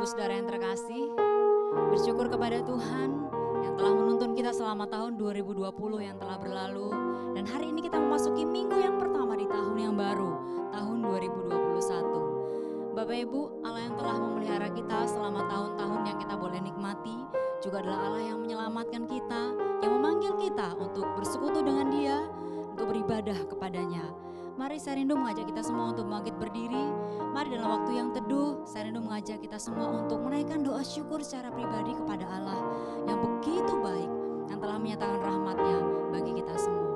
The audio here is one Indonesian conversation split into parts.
Saudara yang terkasih, bersyukur kepada Tuhan yang telah menuntun kita selama tahun 2020 yang telah berlalu. Dan hari ini kita memasuki minggu yang pertama di tahun yang baru, tahun 2021. Bapak Ibu, Allah yang telah memelihara kita selama tahun-tahun yang kita boleh nikmati, juga adalah Allah yang menyelamatkan kita, yang memanggil kita untuk bersekutu dengan Dia, untuk beribadah kepadanya. Mari saya rindu mengajak kita semua untuk bangkit berdiri. Mari dalam waktu yang teduh, saya rindu mengajak kita semua untuk menaikkan doa syukur secara pribadi kepada Allah yang begitu baik, yang telah menyatakan rahmat-Nya bagi kita semua.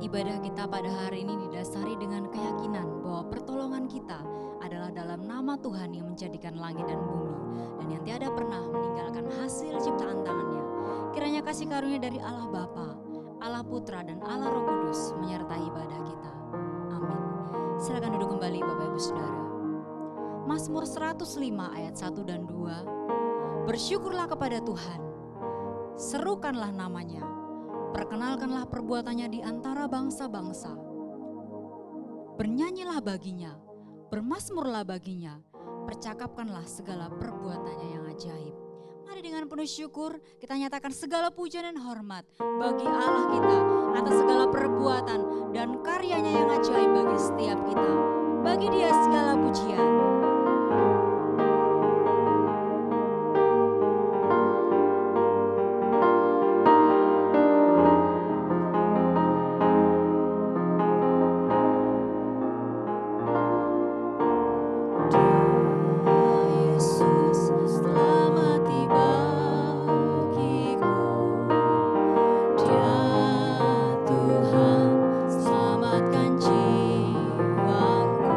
Ibadah kita pada hari ini didasari dengan keyakinan bahwa pertolongan kita adalah dalam nama Tuhan yang menjadikan langit dan bumi dan yang tiada pernah meninggalkan hasil ciptaan tangannya. Kiranya kasih karunia dari Allah Bapa, Allah Putra dan Allah Roh Kudus menyertai ibadah kita. Amin. Silakan duduk kembali Bapak Ibu Saudara. Mazmur 105 ayat 1 dan 2. Bersyukurlah kepada Tuhan, serukanlah namanya, perkenalkanlah perbuatannya di antara bangsa-bangsa. Bernyanyilah baginya, bermazmurlah baginya, percakapkanlah segala perbuatannya yang ajaib. Mari dengan penuh syukur kita nyatakan segala pujian dan hormat bagi Allah kita atas segala perbuatan dan karyanya yang ajaib bagi setiap kita. Bagi Dia segala pujian. Tuhan, selamatkan jiwaku.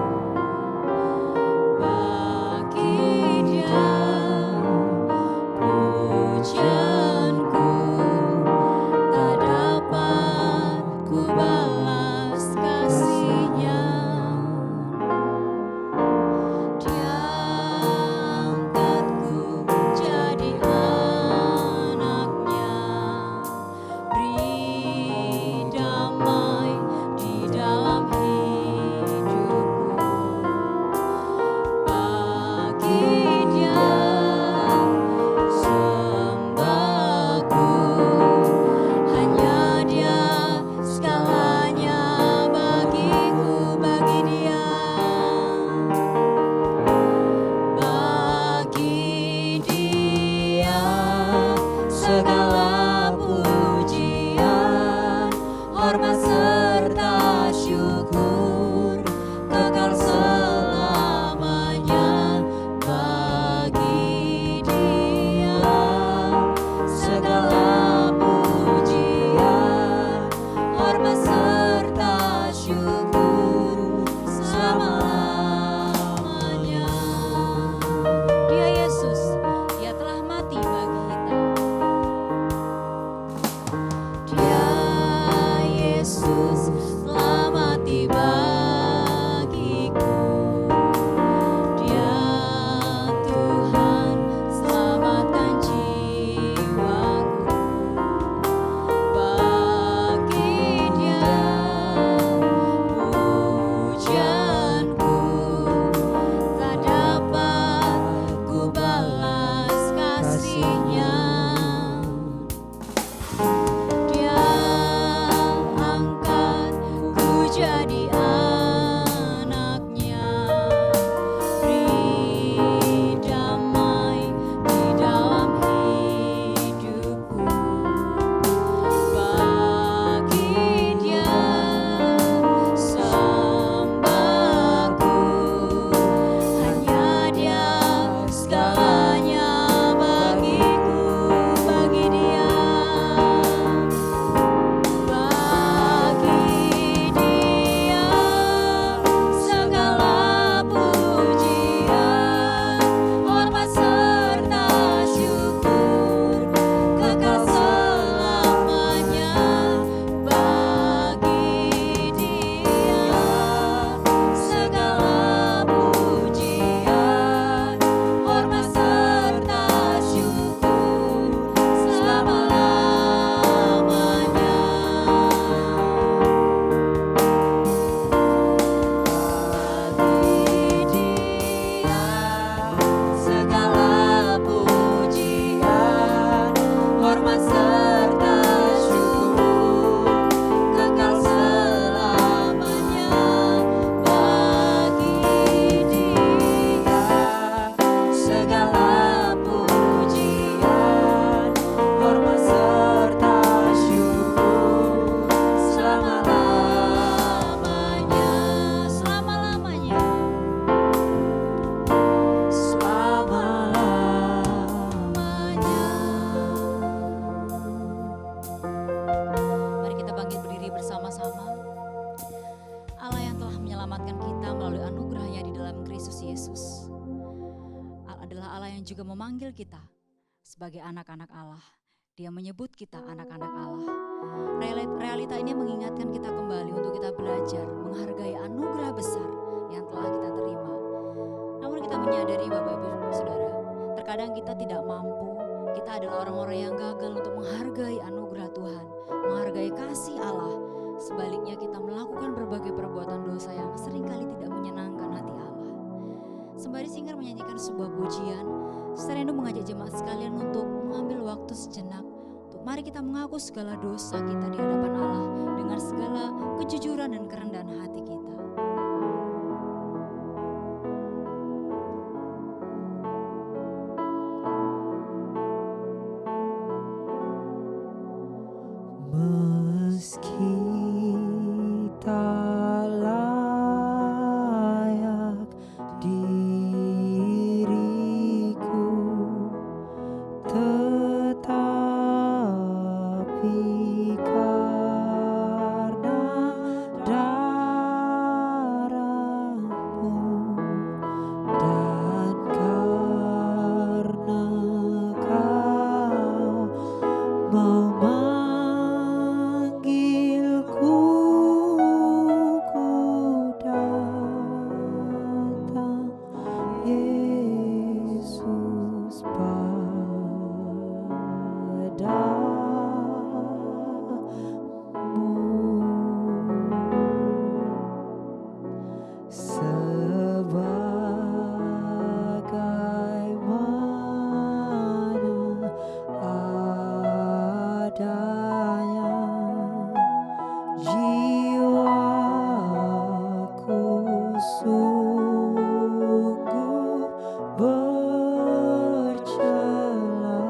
dalam Kristus Yesus. Allah adalah Allah yang juga memanggil kita sebagai anak-anak Allah. Dia menyebut kita anak-anak Allah. Realita ini mengingatkan kita kembali untuk kita belajar menghargai anugerah besar yang telah kita terima. Namun kita menyadari Bapak Ibu Saudara, terkadang kita tidak mampu. Kita adalah orang-orang yang gagal untuk menghargai anugerah Tuhan, menghargai kasih Allah. Sebaliknya kita melakukan berbagai perbuatan dosa yang seringkali tidak menyenangkan hati Allah. Sembari Singer menyanyikan sebuah pujian, Sister Endo mengajak jemaat sekalian untuk mengambil waktu sejenak. Untuk mari kita mengaku segala dosa kita di hadapan Allah dengan segala kejujuran dan kerendahan hati kita. Meski tak layak diriku, tetapi karena darah-Mu dan karena Kau memanggilku, ku datang, Yesus, padamu. Sebagaimana adanya jiwaku sungguh bercela,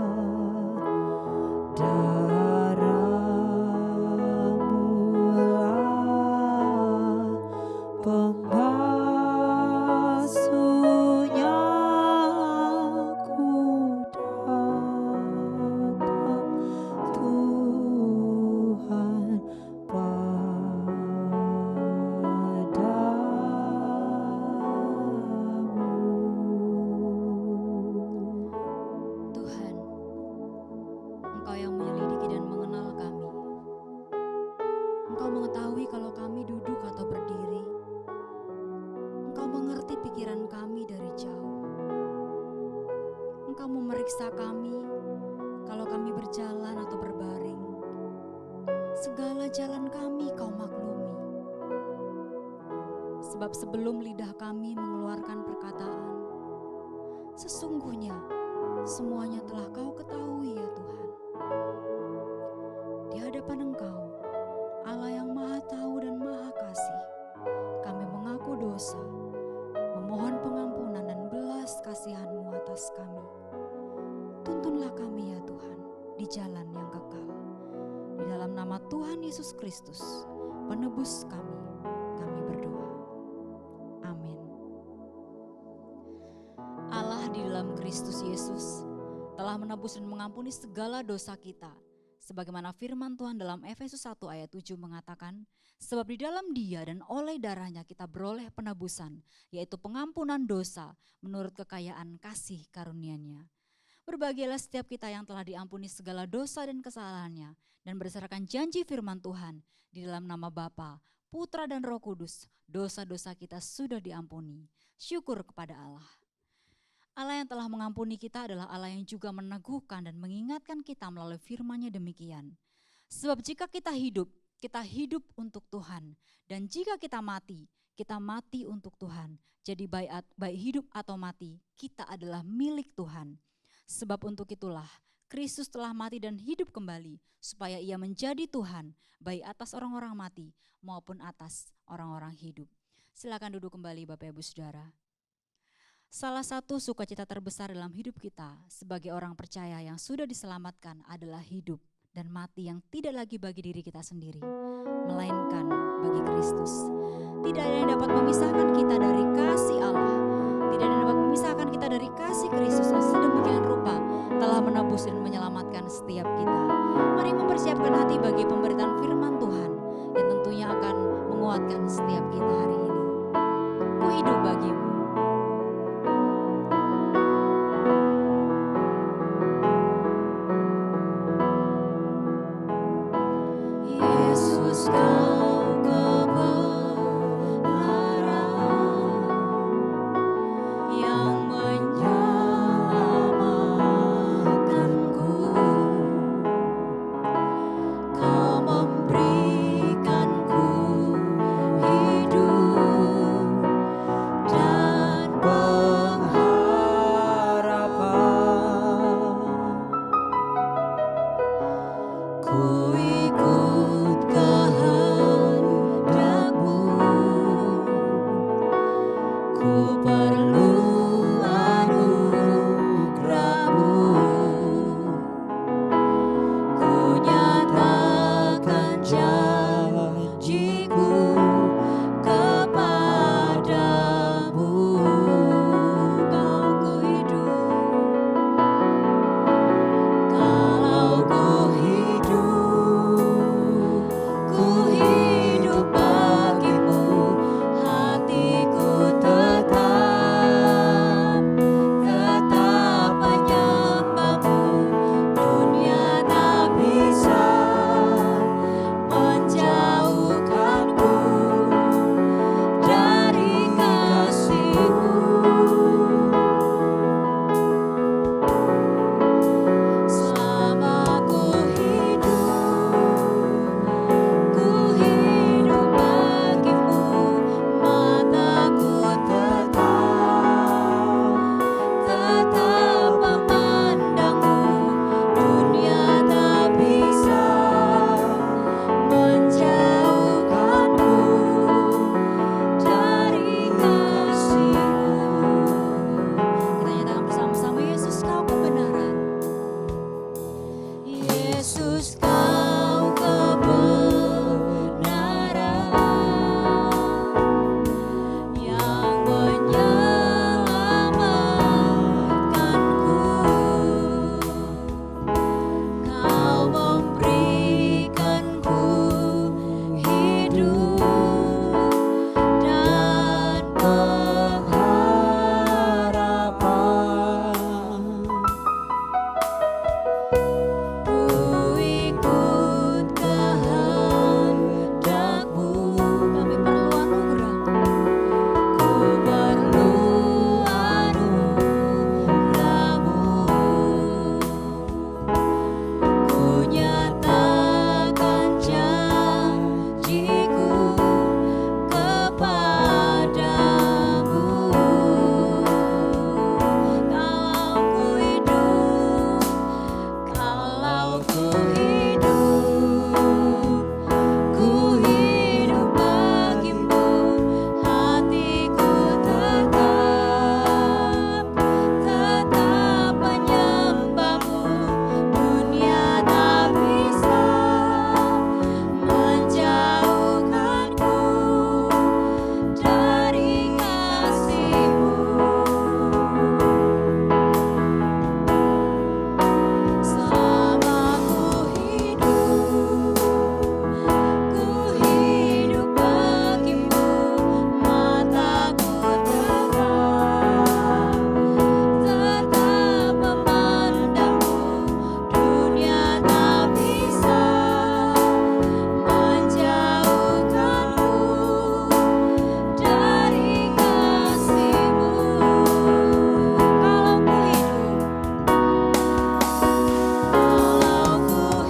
darah-Mu-lah pembasuhnya. Ku datang, Tuhan, padamu. Tuhan, Engkau yang menyelidiki dan mengenal kami. Engkau mengetahui kalau kami duduk atau berdiri. Engkau mengerti pikiran kami dari jauh. Engkau memeriksa kami kalau kami berjalan atau berbaring. Segala jalan kami Kau maklumi. Sebab sebelum lidah kami mengeluarkan perkataan, sesungguhnya semuanya telah Kau ketahui ya Tuhan. Di hadapan Engkau, Allah yang Maha Tahu dan Maha Kasih, kami mengaku dosa, memohon pengampunan dan belas kasihan-Mu atas kami. Tuntunlah kami ya Tuhan di jalan yang kekal. Di dalam nama Tuhan Yesus Kristus, penebus kami berdoa. Amin. Allah di dalam Kristus Yesus telah menebus dan mengampuni segala dosa kita. Sebagaimana firman Tuhan dalam Efesus 1 ayat 7 mengatakan, sebab di dalam Dia dan oleh darahnya kita beroleh penebusan, yaitu pengampunan dosa menurut kekayaan kasih karunia-Nya. Berbahagialah setiap kita yang telah diampuni segala dosa dan kesalahannya, dan berdasarkan janji firman Tuhan, di dalam nama Bapa, Putra dan Roh Kudus, dosa-dosa kita sudah diampuni. Syukur kepada Allah. Allah yang telah mengampuni kita adalah Allah yang juga meneguhkan dan mengingatkan kita melalui firman-Nya demikian. Sebab jika kita hidup untuk Tuhan. Dan jika kita mati untuk Tuhan. Jadi baik hidup atau mati, kita adalah milik Tuhan. Sebab untuk itulah Kristus telah mati dan hidup kembali, supaya Ia menjadi Tuhan, baik atas orang-orang mati maupun atas orang-orang hidup. Silakan duduk kembali Bapak Ibu Saudara. Salah satu sukacita terbesar dalam hidup kita sebagai orang percaya yang sudah diselamatkan adalah hidup dan mati yang tidak lagi bagi diri kita sendiri, melainkan bagi Kristus. Tidak ada yang dapat memisahkan kita dari kasih Allah. Tidak ada yang dapat memisahkan kita dari kasih Kristus yang sedemikian rupa telah menebus dan menyelamatkan setiap kita. Mari mempersiapkan hati bagi pemberitaan firman Tuhan yang tentunya akan menguatkan setiap kita hari ini. Ku hidup bagimu, Ku perlu anugerah-Mu. Ku nyatakan janji-Ku kepadamu. Kalau ku hidup bagimu, hatiku tetap menyembahmu. Dunia tak bisa menjauhkanku dari kasih-Mu. Selama ku hidup bagimu, mataku tetap memandangmu. Dunia tak bisa menjauhkanku dari kasih-Mu. Kita nyatakan bersama-sama, Yesus Kau kebenaran. Yesus Kau kebenaran yang menyelamatkanku. Kau memberikanku hidup dan pengharapan. Ku ikut kehendak-Mu. Kami perlu anugerah. Ku perlu anugerah-Mu. Ku nyatakan janji-Ku kepadamu. Kalau ku hidup bagimu, hatiku tetap menyembahmu. Dunia tak bisa menjauhkanku dari kasih-Mu. Selama ku hidup bagimu, mataku tetap memandangmu. Dunia tak bisa menjauhkanku dari kasih-Mu. Kalau ku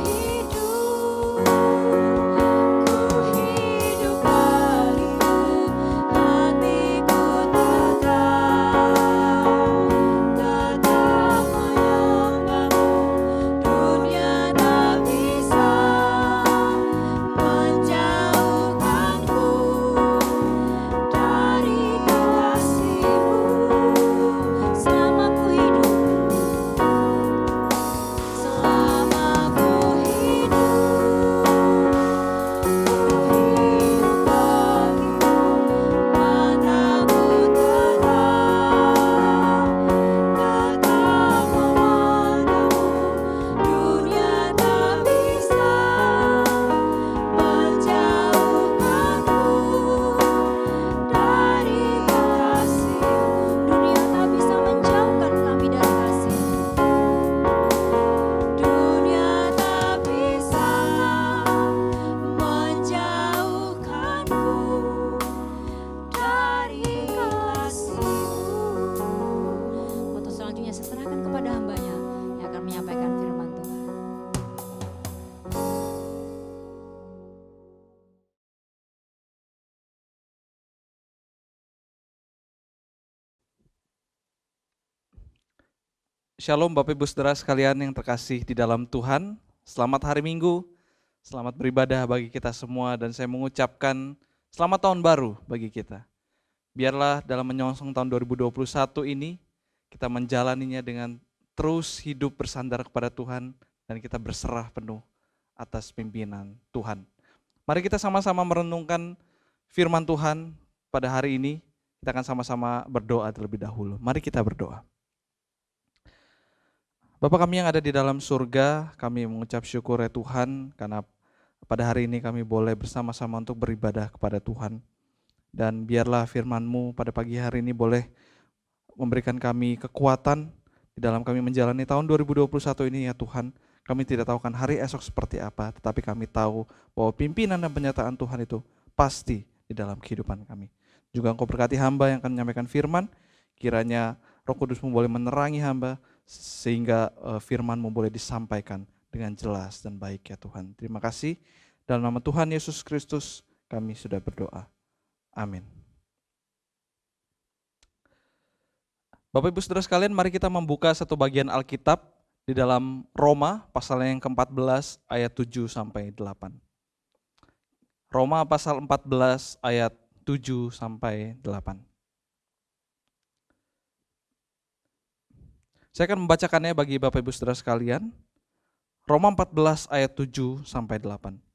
hidup bagimu, hatiku tetap menyembahmu. Dunia tak bisa menjauhkanku dari kasih-Mu. Selama ku hidup bagimu, mataku tetap memandangmu. Dunia tak bisa menjauhkanku dari kasih-Mu. Dunia tak bisa menjauhkan kami dari kasih-Mu. Dunia tak bisa menjauhkanku dari kasih-Mu. Waktu selanjutnya saya serahkan kepada hambanya yang akan menyampaikan firman Tuhan. Shalom Bapak Ibu Saudara sekalian yang terkasih di dalam Tuhan. Selamat hari Minggu, selamat beribadah bagi kita semua dan saya mengucapkan selamat tahun baru bagi kita. Biarlah dalam menyongsong tahun 2021 ini, kita menjalaninya dengan terus hidup bersandar kepada Tuhan dan kita berserah penuh atas pimpinan Tuhan. Mari kita sama-sama merenungkan firman Tuhan pada hari ini. Kita akan sama-sama berdoa terlebih dahulu. Mari kita berdoa. Bapa kami yang ada di dalam surga, kami mengucap syukur ya Tuhan, karena pada hari ini kami boleh bersama-sama untuk beribadah kepada Tuhan. Dan biarlah firman-Mu pada pagi hari ini boleh memberikan kami kekuatan di dalam kami menjalani tahun 2021 ini ya Tuhan. Kami tidak tahu kan hari esok seperti apa, tetapi kami tahu bahwa pimpinan dan penyertaan Tuhan itu pasti di dalam kehidupan kami. Juga Engkau berkati hamba yang akan menyampaikan firman, kiranya Roh Kudus-Mu boleh menerangi hamba, sehingga firman-Mu boleh disampaikan dengan jelas dan baik ya Tuhan. Terima kasih, dalam nama Tuhan Yesus Kristus kami sudah berdoa. Amin. Bapak Ibu Saudara sekalian, mari kita membuka satu bagian Alkitab di dalam Roma pasal yang ke-14 ayat 7 sampai 8. Roma pasal 14 ayat 7 sampai 8. Saya akan membacakannya bagi Bapak Ibu Saudara sekalian. Roma 14 ayat 7 sampai 8.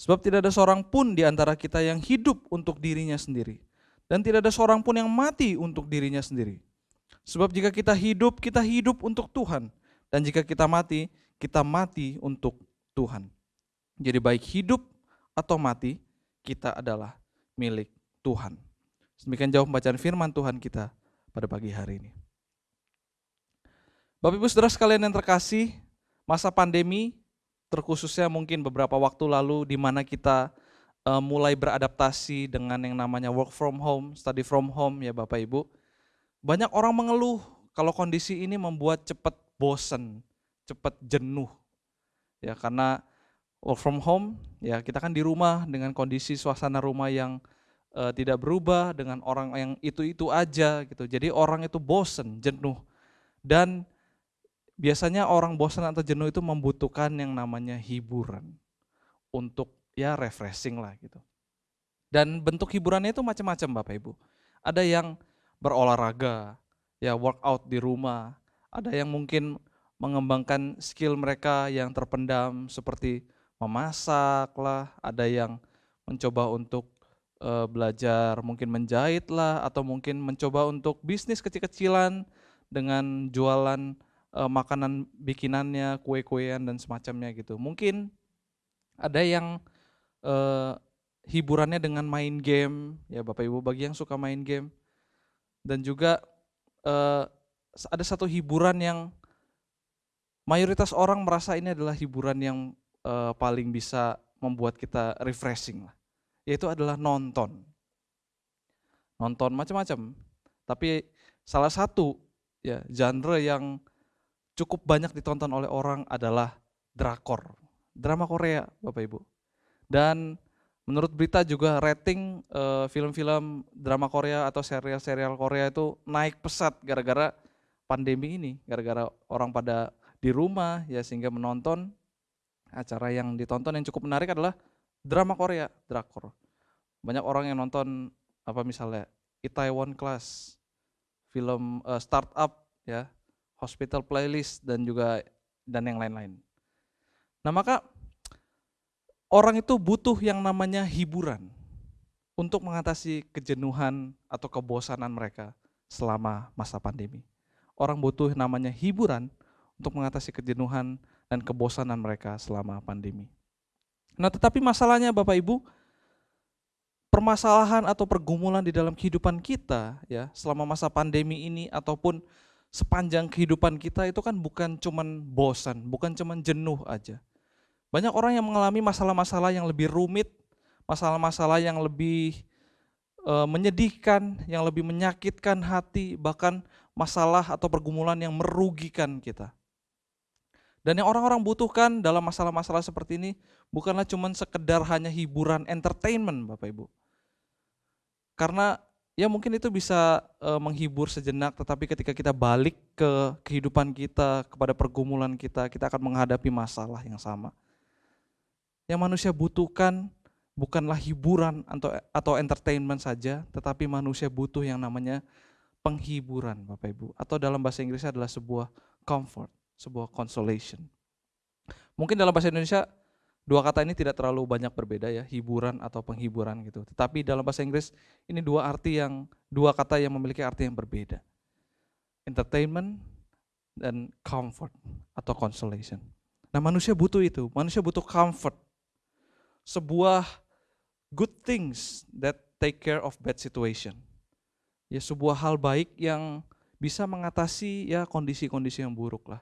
Sebab tidak ada seorang pun di antara kita yang hidup untuk dirinya sendiri, dan tidak ada seorang pun yang mati untuk dirinya sendiri. Sebab jika kita hidup untuk Tuhan, dan jika kita mati untuk Tuhan. Jadi baik hidup atau mati, kita adalah milik Tuhan. Demikian jauh pembacaan firman Tuhan kita pada pagi hari ini. Bapak Ibu Saudara sekalian yang terkasih, masa pandemi, terkhususnya mungkin beberapa waktu lalu di mana kita mulai beradaptasi dengan yang namanya work from home, study from home ya Bapak Ibu. Banyak orang mengeluh kalau kondisi ini membuat cepat bosan, cepat jenuh. Ya karena work from home, ya kita kan di rumah dengan kondisi suasana rumah yang tidak berubah, dengan orang yang itu-itu aja gitu. Jadi orang itu bosan, jenuh. Dan biasanya orang bosan atau jenuh itu membutuhkan yang namanya hiburan untuk ya refreshing lah gitu. Dan bentuk hiburannya itu macam-macam Bapak Ibu. Ada yang berolahraga, ya workout di rumah. Ada yang mungkin mengembangkan skill mereka yang terpendam seperti memasak lah. Ada yang mencoba untuk belajar mungkin menjahit lah, atau mungkin mencoba untuk bisnis kecil-kecilan dengan jualan makanan bikinannya, kue-kuean dan semacamnya gitu. Mungkin ada yang hiburannya dengan main game, ya Bapak Ibu bagi yang suka main game. Dan juga ada satu hiburan yang mayoritas orang merasa ini adalah hiburan yang paling bisa membuat kita refreshing lah. Yaitu adalah nonton. Nonton macam-macam. Tapi salah satu ya genre yang cukup banyak ditonton oleh orang adalah drakor, drama Korea Bapak Ibu. Dan menurut berita juga rating film-film drama Korea atau serial-serial Korea itu naik pesat gara-gara pandemi ini, gara-gara orang pada di rumah ya, sehingga menonton acara yang ditonton yang cukup menarik adalah drama Korea, drakor. Banyak orang yang nonton apa misalnya Itaewon Class, film startup ya, Hospital Playlist dan yang lain-lain. Nah, maka orang itu butuh yang namanya hiburan untuk mengatasi kejenuhan atau kebosanan mereka selama masa pandemi. Orang butuh namanya hiburan untuk mengatasi kejenuhan dan kebosanan mereka selama pandemi. Nah, tetapi masalahnya Bapak Ibu, permasalahan atau pergumulan di dalam kehidupan kita ya selama masa pandemi ini ataupun sepanjang kehidupan kita itu kan bukan cuman bosan, bukan cuman jenuh aja. Banyak orang yang mengalami masalah-masalah yang lebih rumit, masalah-masalah yang lebih menyedihkan, yang lebih menyakitkan hati, bahkan masalah atau pergumulan yang merugikan kita. Dan yang orang-orang butuhkan dalam masalah-masalah seperti ini bukanlah cuman sekedar hanya hiburan, entertainment Bapak Ibu. Karena ya mungkin itu bisa menghibur sejenak, tetapi ketika kita balik ke kehidupan kita, kepada pergumulan kita, kita akan menghadapi masalah yang sama. Yang manusia butuhkan bukanlah hiburan atau entertainment saja, tetapi manusia butuh yang namanya penghiburan, Bapak Ibu. Atau dalam bahasa Inggrisnya adalah sebuah comfort, sebuah consolation. Mungkin dalam bahasa Indonesia dua kata ini tidak terlalu banyak berbeda ya, hiburan atau penghiburan gitu. Tetapi dalam bahasa Inggris ini dua kata yang memiliki arti yang berbeda. Entertainment dan comfort atau consolation. Nah, manusia butuh itu, manusia butuh comfort. Sebuah good things that take care of bad situation. Ya, sebuah hal baik yang bisa mengatasi ya kondisi-kondisi yang buruk lah.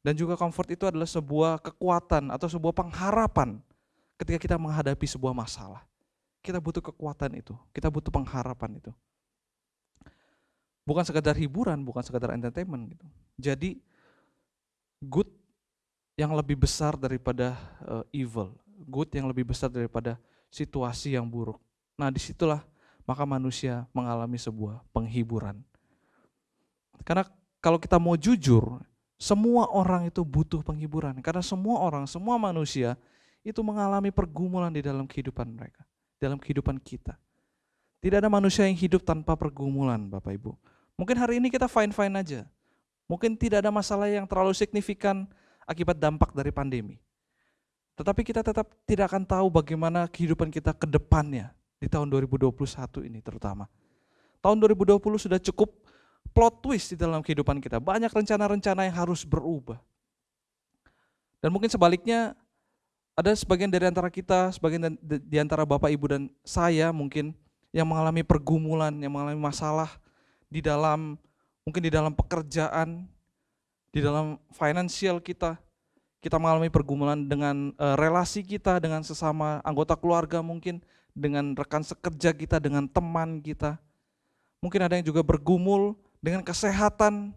Dan juga comfort itu adalah sebuah kekuatan atau sebuah pengharapan ketika kita menghadapi sebuah masalah. Kita butuh kekuatan itu, kita butuh pengharapan itu. Bukan sekedar hiburan, bukan sekedar entertainment gitu. Jadi good yang lebih besar daripada evil, good yang lebih besar daripada situasi yang buruk. Nah, disitulah maka manusia mengalami sebuah penghiburan. Karena kalau kita mau jujur, semua orang itu butuh penghiburan. Karena semua orang, semua manusia itu mengalami pergumulan di dalam kehidupan mereka, dalam kehidupan kita. Tidak ada manusia yang hidup tanpa pergumulan, Bapak Ibu. Mungkin hari ini kita fine-fine aja. Mungkin tidak ada masalah yang terlalu signifikan akibat dampak dari pandemi. Tetapi kita tetap tidak akan tahu bagaimana kehidupan kita ke depannya di tahun 2021 ini terutama. Tahun 2020 sudah cukup plot twist di dalam kehidupan kita. Banyak rencana-rencana yang harus berubah. Dan mungkin sebaliknya ada sebagian dari antara kita, sebagian di antara Bapak Ibu dan saya mungkin yang mengalami pergumulan, yang mengalami masalah mungkin di dalam pekerjaan, di dalam finansial kita mengalami pergumulan dengan relasi kita dengan sesama anggota keluarga, mungkin dengan rekan sekerja kita, dengan teman kita. Mungkin ada yang juga bergumul dengan kesehatan.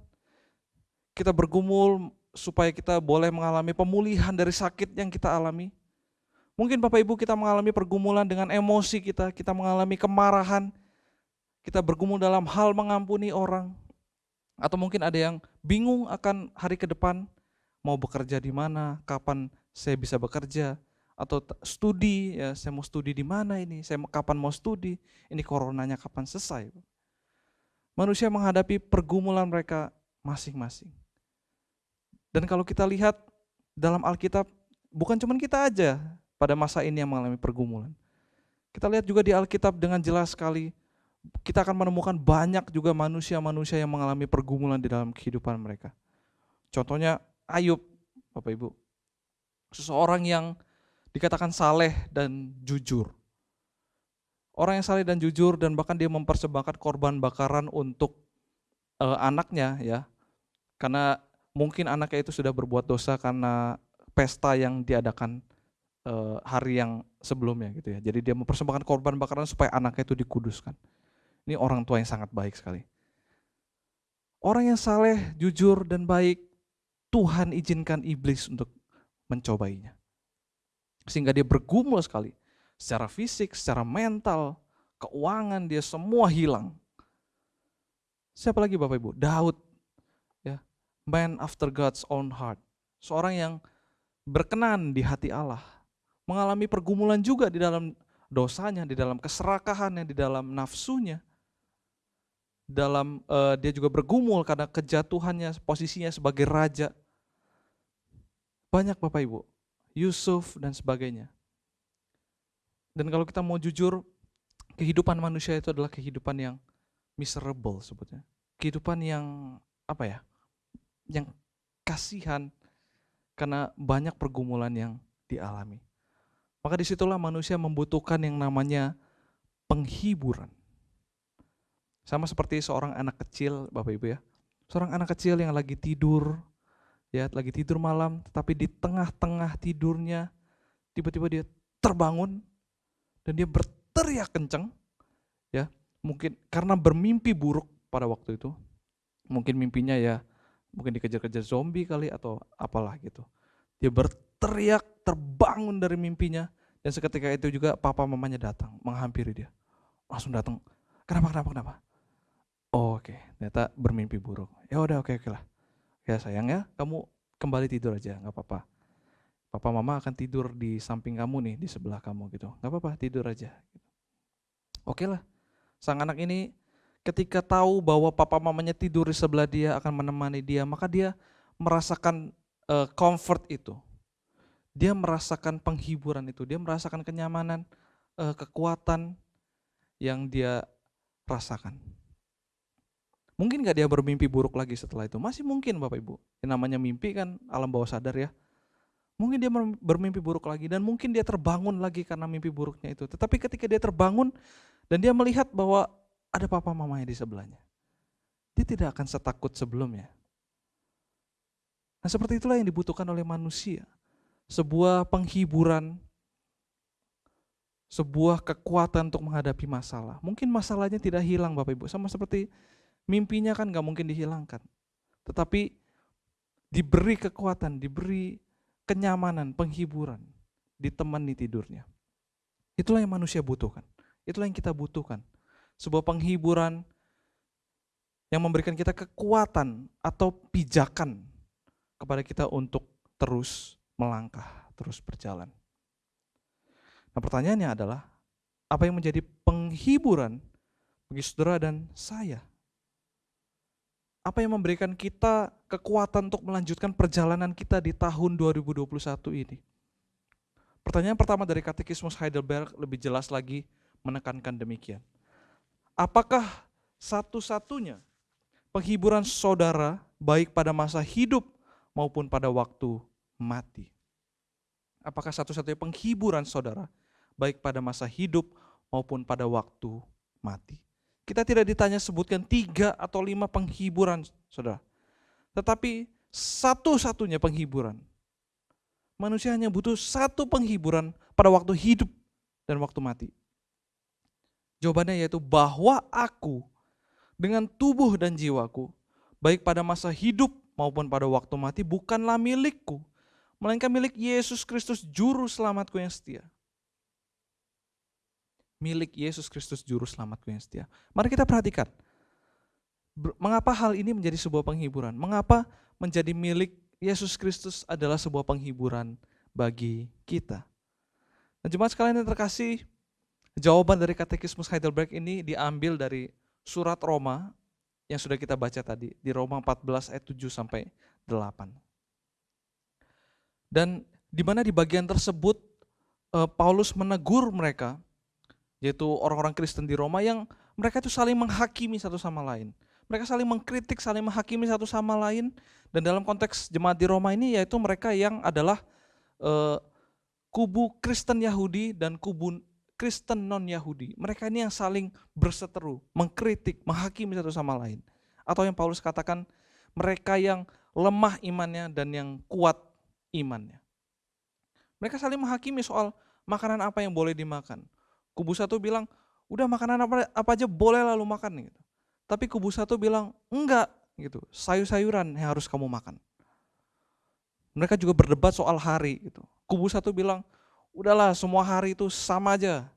Kita bergumul supaya kita boleh mengalami pemulihan dari sakit yang kita alami. Mungkin Bapak Ibu kita mengalami pergumulan dengan emosi kita mengalami kemarahan, kita bergumul dalam hal mengampuni orang. Atau mungkin ada yang bingung akan hari ke depan, mau bekerja di mana, kapan saya bisa bekerja, atau studi, ya saya mau studi di mana ini, kapan mau studi, ini coronanya kapan selesai. Manusia menghadapi pergumulan mereka masing-masing. Dan kalau kita lihat dalam Alkitab, bukan cuma kita aja pada masa ini yang mengalami pergumulan. Kita lihat juga di Alkitab dengan jelas sekali, kita akan menemukan banyak juga manusia-manusia yang mengalami pergumulan di dalam kehidupan mereka. Contohnya Ayub, Bapak Ibu. Seseorang yang dikatakan saleh dan jujur. Orang yang saleh dan jujur dan bahkan dia mempersembahkan korban bakaran untuk anaknya ya. Karena mungkin anaknya itu sudah berbuat dosa karena pesta yang diadakan hari yang sebelumnya gitu ya. Jadi dia mempersembahkan korban bakaran supaya anaknya itu dikuduskan. Ini orang tua yang sangat baik sekali. Orang yang saleh, jujur dan baik, Tuhan izinkan iblis untuk mencobainya. Sehingga dia bergumul sekali. Secara fisik, secara mental, keuangan dia semua hilang. Siapa lagi Bapak Ibu? Daud. Ya, man after God's own heart. Seorang yang berkenan di hati Allah. Mengalami pergumulan juga di dalam dosanya, di dalam keserakahannya, di dalam nafsunya. Dia juga bergumul karena kejatuhannya, posisinya sebagai raja. Banyak Bapak Ibu, Yusuf dan sebagainya. Dan kalau kita mau jujur, kehidupan manusia itu adalah kehidupan yang miserable sebetulnya. Kehidupan yang yang kasihan karena banyak pergumulan yang dialami. Maka disitulah manusia membutuhkan yang namanya penghiburan. Sama seperti seorang anak kecil, Bapak Ibu ya. Seorang anak kecil yang lagi tidur, ya lagi tidur malam, tetapi di tengah-tengah tidurnya, tiba-tiba dia terbangun, dan dia berteriak kencang, ya mungkin karena bermimpi buruk pada waktu itu. Mungkin mimpinya ya, mungkin dikejar-kejar zombie kali atau apalah gitu. Dia berteriak, terbangun dari mimpinya, dan seketika itu juga papa mamanya datang, menghampiri dia. Langsung datang, kenapa? Oh, oke, ternyata bermimpi buruk. Ya udah oke lah. Ya sayang ya, kamu kembali tidur aja, nggak apa-apa. Papa mama akan tidur di samping kamu nih, di sebelah kamu gitu. Gak apa-apa, tidur aja. Oke lah, sang anak ini ketika tahu bahwa papa mamanya tidur di sebelah dia akan menemani dia, maka dia merasakan comfort itu. Dia merasakan penghiburan itu, dia merasakan kenyamanan, kekuatan yang dia rasakan. Mungkin gak dia bermimpi buruk lagi setelah itu? Masih mungkin Bapak Ibu. Yang namanya mimpi kan alam bawah sadar ya. Mungkin dia bermimpi buruk lagi dan mungkin dia terbangun lagi karena mimpi buruknya itu. Tetapi ketika dia terbangun dan dia melihat bahwa ada papa mamanya di sebelahnya, dia tidak akan setakut sebelumnya. Nah seperti itulah yang dibutuhkan oleh manusia. Sebuah penghiburan, sebuah kekuatan untuk menghadapi masalah. Mungkin masalahnya tidak hilang Bapak Ibu, sama seperti mimpinya kan gak mungkin dihilangkan. Tetapi diberi kekuatan, diberi kenyamanan, penghiburan, ditemani tidurnya. Itulah yang manusia butuhkan, itulah yang kita butuhkan. Sebuah penghiburan yang memberikan kita kekuatan atau pijakan kepada kita untuk terus melangkah, terus berjalan. Nah pertanyaannya adalah, apa yang menjadi penghiburan bagi saudara dan saya? Apa yang memberikan kita kekuatan untuk melanjutkan perjalanan kita di tahun 2021 ini? Pertanyaan pertama dari Katekismus Heidelberg lebih jelas lagi menekankan demikian. Apakah satu-satunya penghiburan saudara baik pada masa hidup maupun pada waktu mati? Apakah satu-satunya penghiburan saudara baik pada masa hidup maupun pada waktu mati? Kita tidak ditanya sebutkan 3 atau 5 penghiburan saudara. Tetapi satu-satunya penghiburan. Manusia hanya butuh satu penghiburan pada waktu hidup dan waktu mati. Jawabannya yaitu bahwa aku dengan tubuh dan jiwaku, baik pada masa hidup maupun pada waktu mati, bukanlah milikku, melainkan milik Yesus Kristus Juru Selamatku yang setia. Milik Yesus Kristus Juru Selamatku yang setia. Mari kita perhatikan, mengapa hal ini menjadi sebuah penghiburan? Mengapa menjadi milik Yesus Kristus adalah sebuah penghiburan bagi kita? Nah, jemaat sekalian yang terkasih, jawaban dari Katekismus Heidelberg ini diambil dari surat Roma yang sudah kita baca tadi, di Roma 14 ayat 7 sampai 8. Dan di mana di bagian tersebut Paulus menegur mereka, yaitu orang-orang Kristen di Roma yang mereka itu saling menghakimi satu sama lain. Mereka saling mengkritik, saling menghakimi satu sama lain. Dan dalam konteks jemaat di Roma ini yaitu mereka yang adalah kubu Kristen Yahudi dan kubu Kristen non-Yahudi. Mereka ini yang saling berseteru, mengkritik, menghakimi satu sama lain. Atau yang Paulus katakan, mereka yang lemah imannya dan yang kuat imannya. Mereka saling menghakimi soal makanan apa yang boleh dimakan. Kubu satu bilang, udah makanan apa aja boleh lalu makan gitu. Tapi kubu satu bilang, enggak gitu, sayur-sayuran yang harus kamu makan. Mereka juga berdebat soal hari gitu. Kubu satu bilang, udahlah semua hari itu sama aja,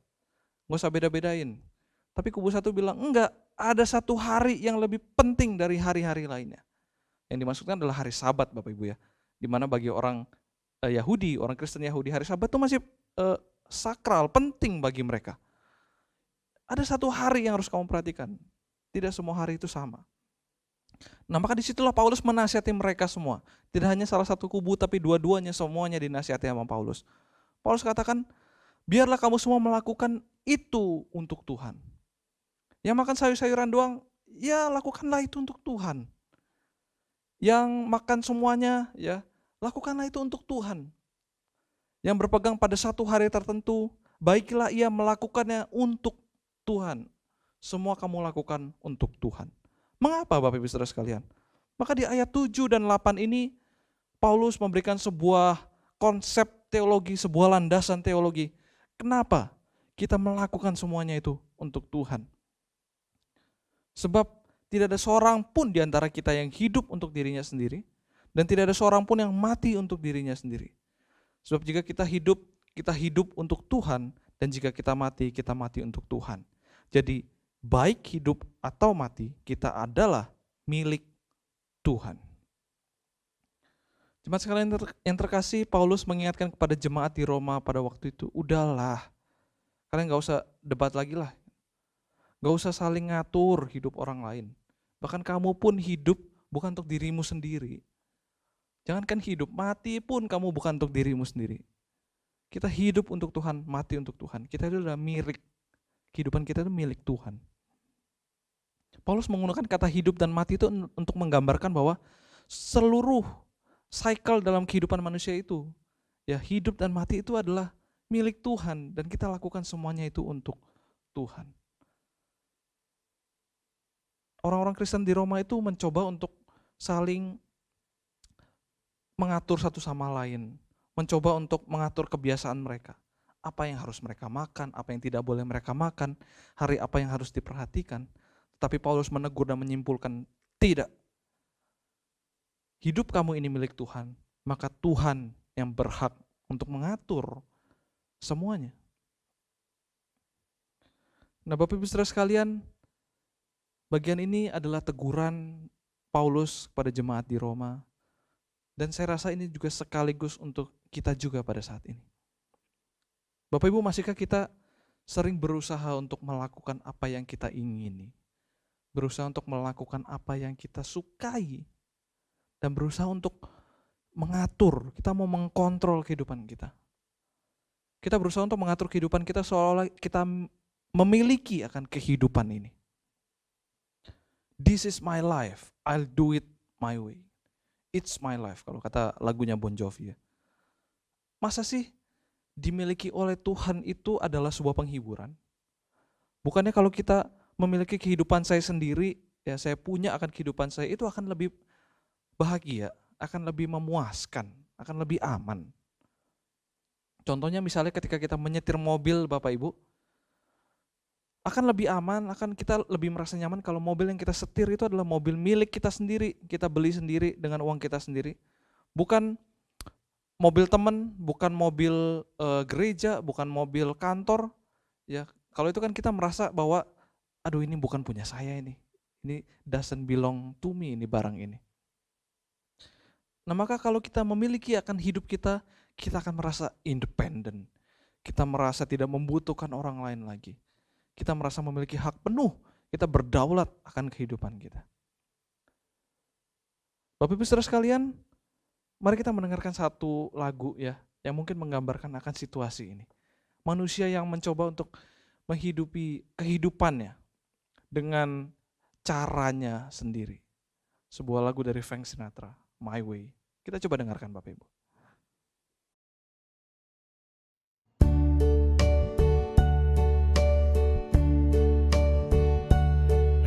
nggak usah beda-bedain. Tapi kubu satu bilang, enggak, ada satu hari yang lebih penting dari hari-hari lainnya. Yang dimaksudkan adalah hari Sabat Bapak Ibu ya. Dimana bagi orang Yahudi, orang Kristen Yahudi, hari Sabat itu masih sakral, penting bagi mereka. Ada satu hari yang harus kamu perhatikan. Tidak semua hari itu sama. Nah maka disitulah Paulus menasihati mereka semua. Tidak hanya salah satu kubu, tapi dua-duanya semuanya dinasihati sama Paulus. Paulus katakan, biarlah kamu semua melakukan itu untuk Tuhan. Yang makan sayur-sayuran doang, ya lakukanlah itu untuk Tuhan. Yang makan semuanya, ya lakukanlah itu untuk Tuhan. Yang berpegang pada satu hari tertentu, baiklah ia melakukannya untuk Tuhan. Semua kamu lakukan untuk Tuhan. Mengapa Bapak Ibu Saudara sekalian? Maka di ayat 7 dan 8 ini, Paulus memberikan sebuah konsep teologi, sebuah landasan teologi. Kenapa kita melakukan semuanya itu untuk Tuhan? Sebab tidak ada seorang pun di antara kita yang hidup untuk dirinya sendiri, dan tidak ada seorang pun yang mati untuk dirinya sendiri. Sebab jika kita hidup untuk Tuhan, dan jika kita mati untuk Tuhan. Jadi baik hidup atau mati, kita adalah milik Tuhan. Jemaat sekalian yang terkasih, Paulus mengingatkan kepada jemaat di Roma pada waktu itu, udahlah, kalian gak usah debat lagi lah, gak usah saling ngatur hidup orang lain. Bahkan kamu pun hidup bukan untuk dirimu sendiri. Jangankan hidup, mati pun kamu bukan untuk dirimu sendiri. Kita hidup untuk Tuhan, mati untuk Tuhan. Kita itu adalah milik, kehidupan kita itu milik Tuhan. Paulus menggunakan kata hidup dan mati itu untuk menggambarkan bahwa seluruh cycle dalam kehidupan manusia itu, ya hidup dan mati itu adalah milik Tuhan dan kita lakukan semuanya itu untuk Tuhan. Orang-orang Kristen di Roma itu mencoba untuk saling mengatur satu sama lain, mencoba untuk mengatur kebiasaan mereka. Apa yang harus mereka makan, apa yang tidak boleh mereka makan, hari apa yang harus diperhatikan. Tapi Paulus menegur dan menyimpulkan, tidak. Hidup kamu ini milik Tuhan, maka Tuhan yang berhak untuk mengatur semuanya. Nah, Bapak Ibu Saudara sekalian, bagian ini adalah teguran Paulus kepada jemaat di Roma. Dan saya rasa ini juga sekaligus untuk kita juga pada saat ini. Bapak Ibu, masihkah kita sering berusaha untuk melakukan apa yang kita ingini? Berusaha untuk melakukan apa yang kita sukai? Dan berusaha untuk mengatur, kita mau mengkontrol kehidupan kita. Kita berusaha untuk mengatur kehidupan kita seolah-olah kita memiliki akan kehidupan ini. This is my life, I'll do it my way. It's my life, kalau kata lagunya Bon Jovi ya. Masa sih dimiliki oleh Tuhan itu adalah sebuah penghiburan? Bukannya kalau kita memiliki kehidupan saya sendiri, ya saya punya akan kehidupan saya, itu akan lebih bahagia, akan lebih memuaskan, akan lebih aman. Contohnya misalnya ketika kita menyetir mobil Bapak Ibu, akan lebih aman, akan kita lebih merasa nyaman kalau mobil yang kita setir itu adalah mobil milik kita sendiri, kita beli sendiri dengan uang kita sendiri. Bukan mobil teman, bukan mobil gereja, bukan mobil kantor. Ya, kalau itu kan kita merasa bahwa aduh ini bukan punya saya ini doesn't belong to me ini barang ini. Nah, maka kalau kita memiliki akan hidup kita, kita akan merasa independen. Kita merasa tidak membutuhkan orang lain lagi. Kita merasa memiliki hak penuh, kita berdaulat akan kehidupan kita. Bapak Ibu Saudara sekalian, mari kita mendengarkan satu lagu ya, yang mungkin menggambarkan akan situasi ini. Manusia yang mencoba untuk menghidupi kehidupannya dengan caranya sendiri. Sebuah lagu dari Frank Sinatra, My Way. Kita coba dengarkan Bapak Ibu.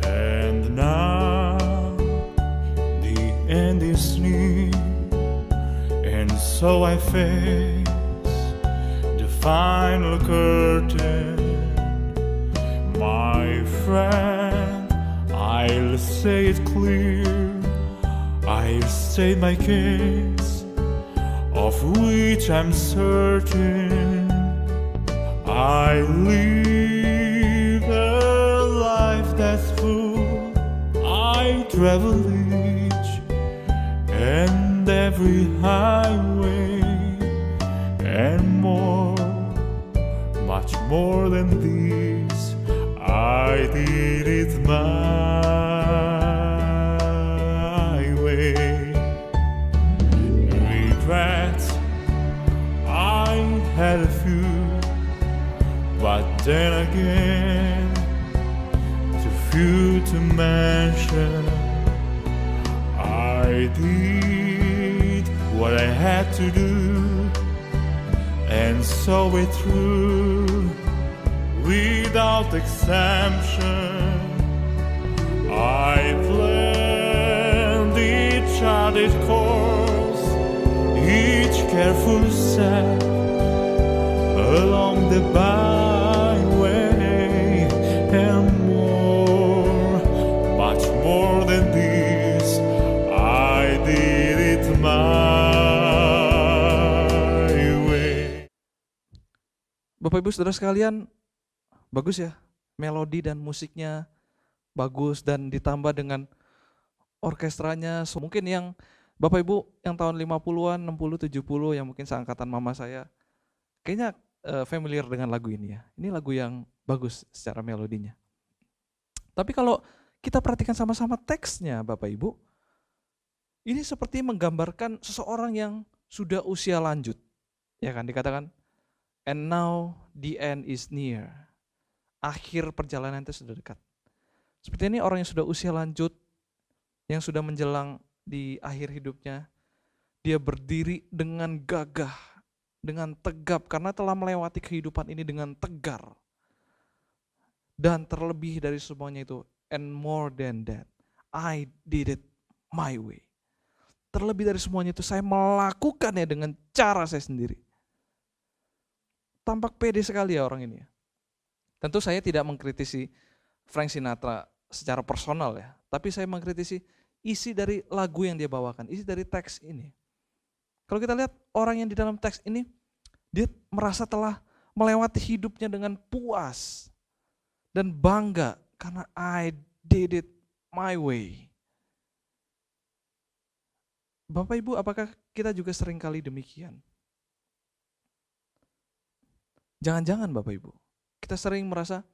And now the end is near, and so I face the final curtain. My friend, I'll say it clear, I'll state my case, of which I'm certain. I live a life that's full, I travel each and every highway, and more, much more than this, I did it my way. Regrets, I had a few, but then again, too few to mention. I did what I had to do, and saw it through without exemption. I planned each charted course, each careful step along the byway, and more, much more than this, I did it my way. Bapak Ibu Saudara sekalian, bagus ya, melodi dan musiknya bagus dan ditambah dengan orkestranya. Mungkin yang Bapak Ibu yang tahun 50-an, 60, 70 yang mungkin seangkatan mama saya, kayaknya familiar dengan lagu ini ya. Ini lagu yang bagus secara melodinya. Tapi kalau kita perhatikan sama-sama teksnya Bapak Ibu, ini seperti menggambarkan seseorang yang sudah usia lanjut. Ya kan, dikatakan, and now the end is near. Akhir perjalanan itu sudah dekat. Seperti ini orang yang sudah usia lanjut, yang sudah menjelang di akhir hidupnya, dia berdiri dengan gagah, dengan tegap, karena telah melewati kehidupan ini dengan tegar. Dan terlebih dari semuanya itu, and more than that, I did it my way. Terlebih dari semuanya itu, saya melakukannya dengan cara saya sendiri. Tampak pede sekali ya orang ini. Tentu saya tidak mengkritisi Frank Sinatra secara personal ya, tapi saya mengkritisi isi dari lagu yang dia bawakan, isi dari teks ini. Kalau kita lihat orang yang di dalam teks ini, dia merasa telah melewati hidupnya dengan puas dan bangga karena I did it my way. Bapak Ibu, apakah kita juga sering kali demikian? Jangan-jangan Bapak Ibu, kita sering merasa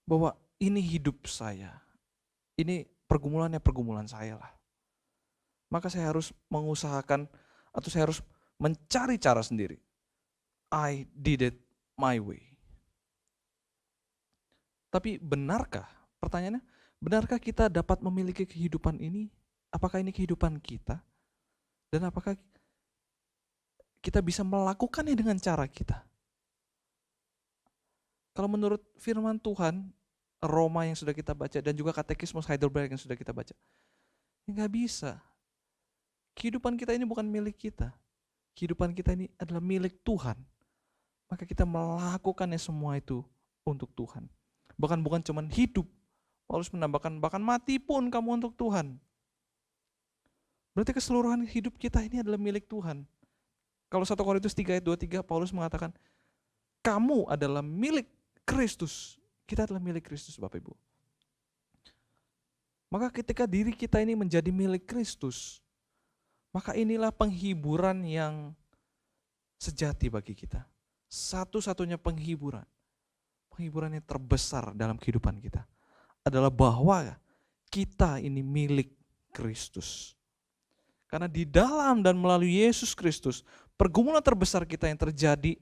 bahwa ini hidup saya, ini pergumulan saya lah. Maka saya harus mengusahakan atau saya harus mencari cara sendiri. I did it my way. Tapi benarkah? Pertanyaannya, benarkah kita dapat memiliki kehidupan ini? Apakah ini kehidupan kita? Dan apakah kita bisa melakukannya dengan cara kita? Kalau menurut firman Tuhan, Roma yang sudah kita baca dan juga Katekismus Heidelberg yang sudah kita baca, nggak bisa. Kehidupan kita ini bukan milik kita. Kehidupan kita ini adalah milik Tuhan. Maka kita melakukannya semua itu untuk Tuhan. Bukan cuma hidup. Paulus menambahkan bahkan mati pun kamu untuk Tuhan. Berarti keseluruhan hidup kita ini adalah milik Tuhan. Kalau 1 Korintus 3 ayat 23 Paulus mengatakan kamu adalah milik Kristus. Kita adalah milik Kristus Bapak Ibu. Maka ketika diri kita ini menjadi milik Kristus, maka inilah penghiburan yang sejati bagi kita. Satu-satunya penghiburan yang terbesar dalam kehidupan kita adalah bahwa kita ini milik Kristus. Karena di dalam dan melalui Yesus Kristus, pergumulan terbesar kita yang terjadi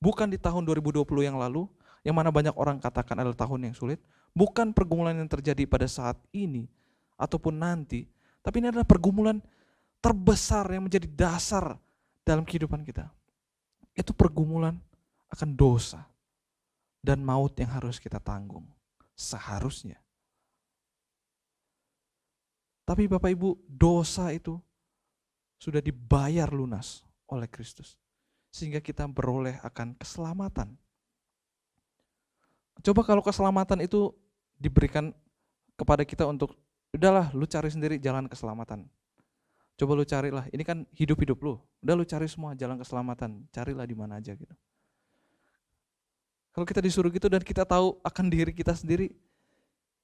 bukan di tahun 2020 yang lalu, yang mana banyak orang katakan adalah tahun yang sulit, bukan pergumulan yang terjadi pada saat ini ataupun nanti, tapi ini adalah pergumulan terbesar yang menjadi dasar dalam kehidupan kita. Itu pergumulan akan dosa dan maut yang harus kita tanggung, seharusnya. Tapi Bapak Ibu, dosa itu sudah dibayar lunas oleh Kristus, sehingga kita beroleh akan keselamatan. Coba kalau keselamatan itu diberikan kepada kita untuk, udahlah lu cari sendiri jalan keselamatan. Coba lu carilah, ini kan hidup lu, udah lu cari semua jalan keselamatan, carilah di mana aja gitu. Kalau kita disuruh gitu dan kita tahu akan diri kita sendiri,